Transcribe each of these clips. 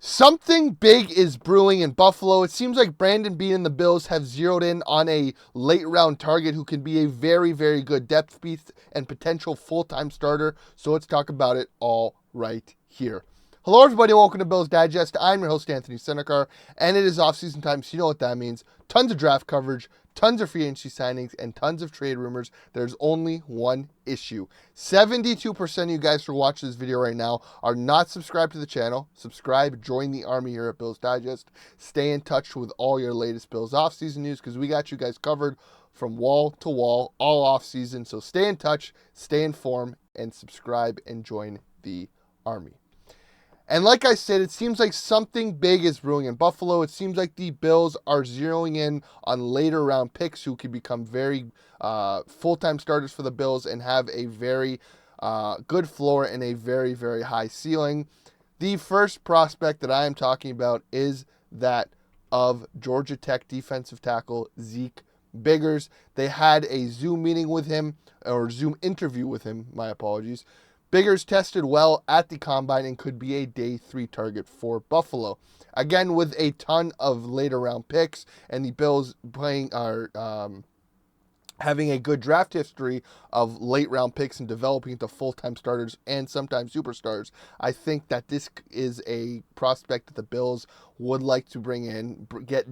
Something big is brewing in Buffalo. It seems like Brandon Beane and the Bills have zeroed in on a late round target who can be a very, very good depth piece and potential full-time starter. So let's talk about it all right here. Hello, everybody. Welcome to Bills Digest. I'm your host, Anthony Senicar, and it is off-season time, so you know what that means. Tons of draft coverage, tons of free agency signings, and tons of trade rumors. There's only one issue. 72% of you guys who are watching this video right now are not subscribed to the channel. Subscribe, join the army here at Bills Digest. Stay in touch with all your latest Bills offseason news because we got you guys covered from wall to wall all offseason. So stay in touch, stay informed, and subscribe and join the army. And like I said, it seems like something big is brewing in Buffalo. It seems like the Bills are zeroing in on later round picks who could become very full-time starters for the Bills and have a very good floor and a very, very high ceiling. The first prospect that I am talking about is that of Georgia Tech defensive tackle Zeek Biggers. They had a Zoom meeting with him, or Zoom interview with him, my apologies. Biggers tested well at the combine and could be a day 3 target for Buffalo. Again, with a ton of later round picks and the Bills having a good draft history of late round picks and developing into full-time starters and sometimes superstars, I think that this is a prospect that the Bills would like to bring in, get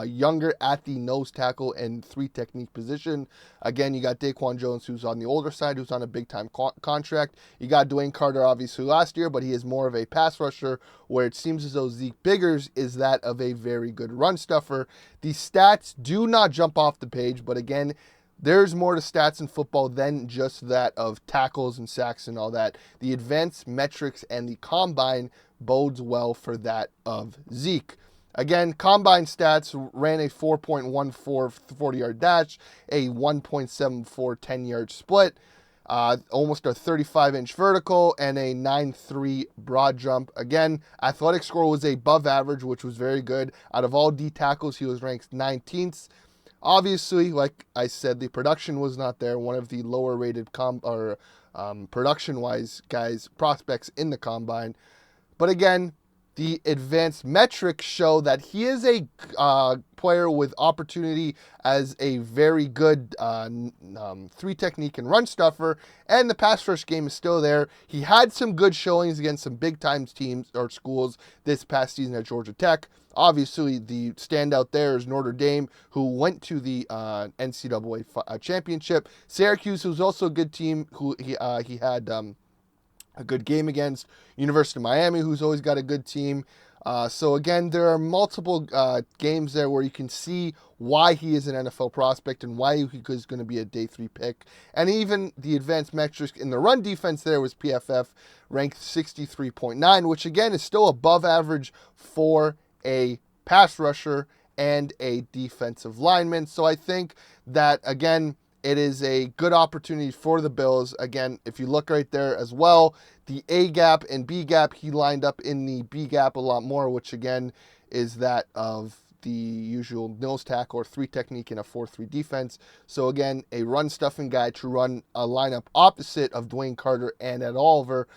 younger at the nose tackle and 3 technique position. Again, you got DaQuan Jones, who's on the older side, who's on a big-time contract. You got Dwayne Carter, obviously, last year, but he is more of a pass rusher, where it seems as though Zeek Biggers is that of a very good run stuffer. The stats do not jump off the page, but again, there's more to stats in football than just that of tackles and sacks and all that. The advanced metrics and the combine bodes well for that of Zeke. Again, combine stats ran a 4.14 40-yard dash, a 1.74 10-yard split, almost a 35-inch vertical, and a 9.3 broad jump. Again, athletic score was above average, which was very good. Out of all D tackles, he was ranked 19th. Obviously, like I said, the production was not there. One of the lower rated production-wise prospects in the combine. But again, the advanced metrics show that he is a player with opportunity as a very good 3 technique and run stuffer, and the pass rush game is still there. He had some good showings against some big-time teams or schools this past season at Georgia Tech. Obviously, the standout there is Notre Dame, who went to the NCAA championship. Syracuse, who's also a good team, who he had a good game against. University of Miami, who's always got a good team. So again, there are multiple games there where you can see why he is an NFL prospect and why he is going to be a day 3 pick. And even the advanced metrics in the run defense there was PFF ranked 63.9, which again is still above average for a pass rusher and a defensive lineman. So I think that, again, it is a good opportunity for the Bills. Again, if you look right there as well, the A gap and B gap, he lined up in the B gap a lot more, which again is that of the usual nose tackle or 3 technique in a 4-3 defense. So again, a run stuffing guy to run a lineup opposite of Dwayne Carter and Ed Oliver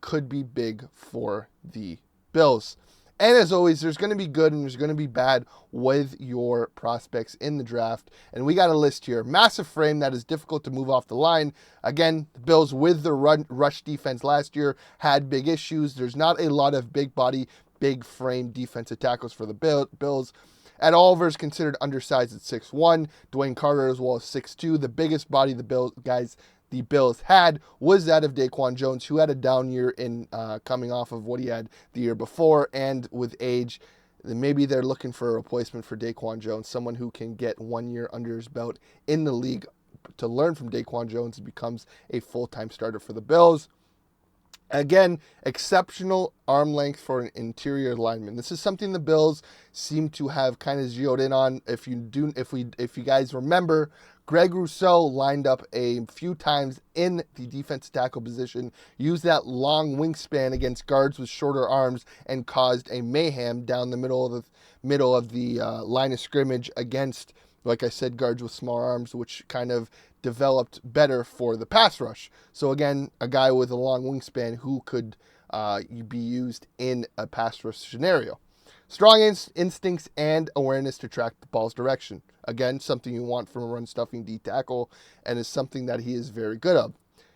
could be big for the Bills. And as always, there's going to be good and there's going to be bad with your prospects in the draft. And we got a list here. Massive frame that is difficult to move off the line. Again, the Bills with the rush defense last year had big issues. There's not a lot of big body, big frame defensive tackles for the Bills. Ed Oliver is considered undersized at 6'1". Dwayne Carter as well as 6'2". The biggest body the Bills had was that of DaQuan Jones, who had a down year in coming off of what he had the year before, and with age, maybe they're looking for a replacement for DaQuan Jones, someone who can get 1 year under his belt in the league to learn from DaQuan Jones and becomes a full-time starter for the Bills. Again, exceptional arm length for an interior lineman. This is something the Bills seem to have kind of zeroed in on. If you guys remember, Greg Rousseau lined up a few times in the defensive tackle position, used that long wingspan against guards with shorter arms, and caused a mayhem down the middle of the line of scrimmage against, like I said, guards with small arms, which kind of developed better for the pass rush. So again, a guy with a long wingspan who could be used in a pass rush scenario. Strong instincts and awareness to track the ball's direction. Again, something you want from a run-stuffing D tackle, and is something that he is very good at.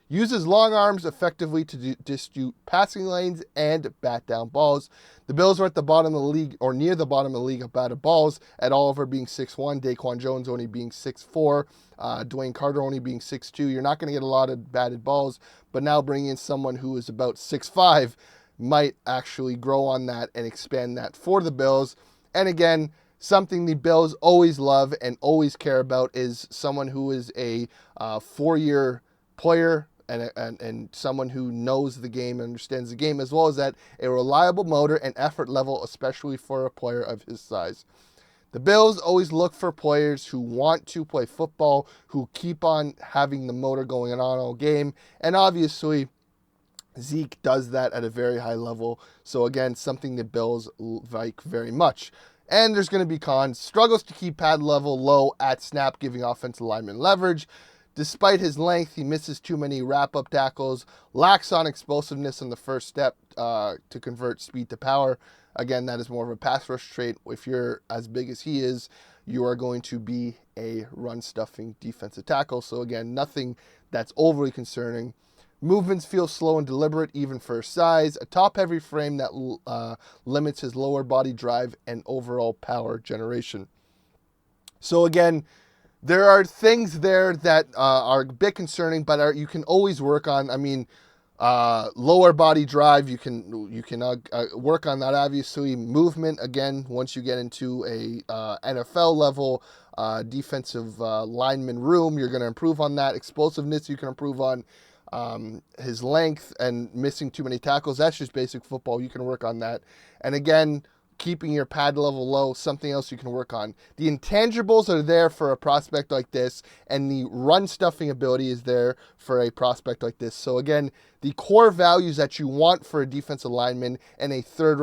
Uses long arms effectively to distribute passing lanes and bat down balls. The Bills are at the bottom of the league, or near the bottom of the league of batted balls, at Oliver being 6'1", DaQuan Jones only being 6'4", Dwayne Carter only being 6'2". You're not going to get a lot of batted balls, but now bringing in someone who is about 6'5", might actually grow on that and expand that for the Bills. And again, something the Bills always love and always care about is someone who is a 4-year player, and someone who knows the game and understands the game, as well as that a reliable motor and effort level, especially for a player of his size. The Bills always look for players who want to play football, who keep on having the motor going on all game, and obviously Zeke does that at a very high level. So again, something the Bills like very much. And there's going to be cons. Struggles to keep pad level low at snap, giving offensive linemen leverage. Despite his length, he misses too many wrap-up tackles, lacks on explosiveness on the first step to convert speed to power. Again, that is more of a pass rush trait. If you're as big as he is, you are going to be a run-stuffing defensive tackle. So again, nothing that's overly concerning. Movements feel slow and deliberate, even for his size. A top-heavy frame that limits his lower body drive and overall power generation. So again, there are things there that are a bit concerning, but you can always work on. I mean, lower body drive, you can work on that. Obviously, movement, again, once you get into a NFL level defensive lineman room, you're going to improve on that. Explosiveness, you can improve on. His length and missing too many tackles, that's just basic football. You can work on that. And again, keeping your pad level low, something else you can work on. The intangibles are there for a prospect like this, and the run stuffing ability is there for a prospect like this. So again, the core values that you want for a defensive lineman and a third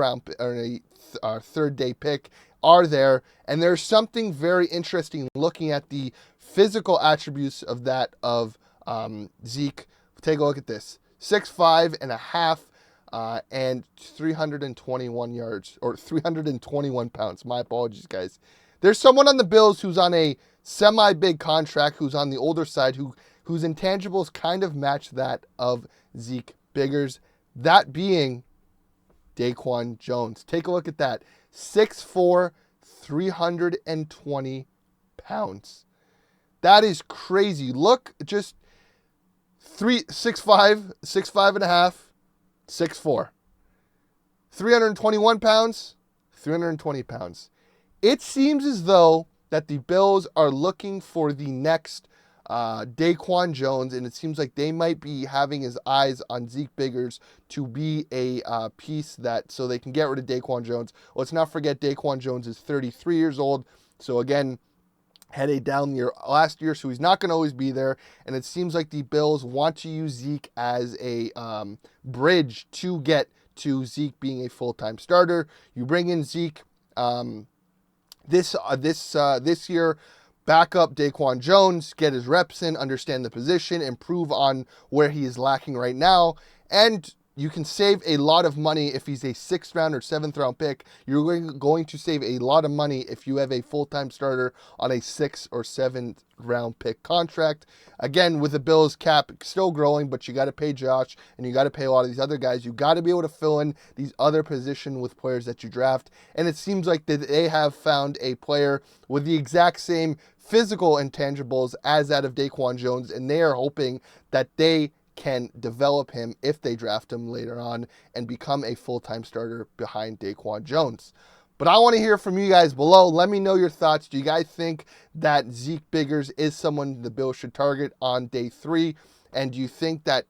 day pick are there. And there's something very interesting looking at the physical attributes of that of Zeke. Take a look at this. 6'5" and a half. And 321 yards, or 321 pounds. My apologies, guys. There's someone on the Bills who's on a semi-big contract, who's on the older side, whose intangibles kind of match that of Zeek Biggers. That being DaQuan Jones. Take a look at that. 6'4", 320 pounds. That is crazy. Look, just 6'5" and a half. 6'4", 321 pounds, 320 pounds. It seems as though that the Bills are looking for the next DaQuan Jones, and it seems like they might be having his eyes on Zeek Biggers to be a piece that, so they can get rid of DaQuan Jones. Let's not forget DaQuan Jones is 33 years old, so again, had a down year last year, so he's not going to always be there. And it seems like the Bills want to use Zeke as a bridge to get to Zeke being a full-time starter. You bring in Zeke this year, back up DaQuan Jones, get his reps in, understand the position, improve on where he is lacking right now, and you can save a lot of money if he's a 6th round or 7th round pick. You're going to save a lot of money if you have a full-time starter on a 6th or 7th round pick contract. Again, with the Bills cap still growing, but you got to pay Josh and you got to pay a lot of these other guys. You got to be able to fill in these other positions with players that you draft. And it seems like that they have found a player with the exact same physical intangibles as that of DaQuan Jones, and they are hoping that they can develop him if they draft him later on and become a full-time starter behind DaQuan Jones. But I want to hear from you guys below. Let me know your thoughts. Do you guys think that Zeke Biggers is someone the Bills should target on day 3? And do you think that,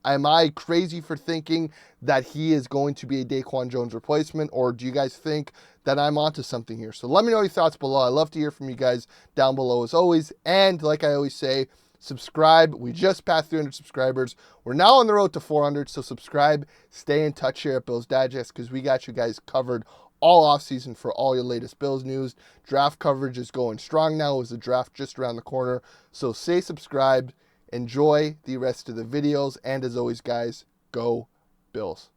am I crazy for thinking that he is going to be a DaQuan Jones replacement? Or do you guys think that I'm onto something here? So let me know your thoughts below. I love to hear from you guys down below as always. And like I always say, subscribe. We just passed 300 subscribers. We're now on the road to 400, so subscribe. Stay in touch here at Bills Digest, because we got you guys covered all offseason for all your latest Bills news. Draft coverage is going strong now as the draft just around the corner. So stay subscribed. Enjoy the rest of the videos. And as always, guys, go Bills.